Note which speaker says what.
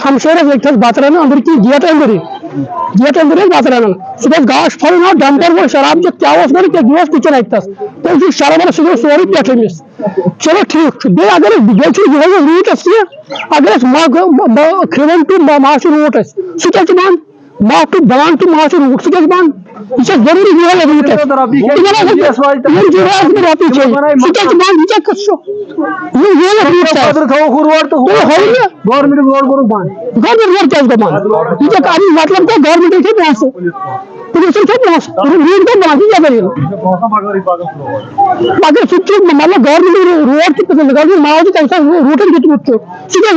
Speaker 1: हम शेर बात रहे अंदर की गेट अंदर बात रहे सुबह गाश फल ना डंपर वो शराब जो क्या क्या गिलास पीछे रखता तो शराब सुबह सोरी पे चलो ठीक बे अगर रूट अगर खिवन टू माश रूट सह बंद माह टू बान टू माश रूट सह बंद यह जरूरी रूट गवर्नमेंट रोड को बंद गवर्नमेंट क्या बंद यह मतलब गवर्नमेंट से पैसे पुलिस से पैसे रूट को बंद क्या करेगा अगर सुच मतलब गवर्नमेंट रोड की गवर्नमेंट माओ कैसा रूट कितने सीधे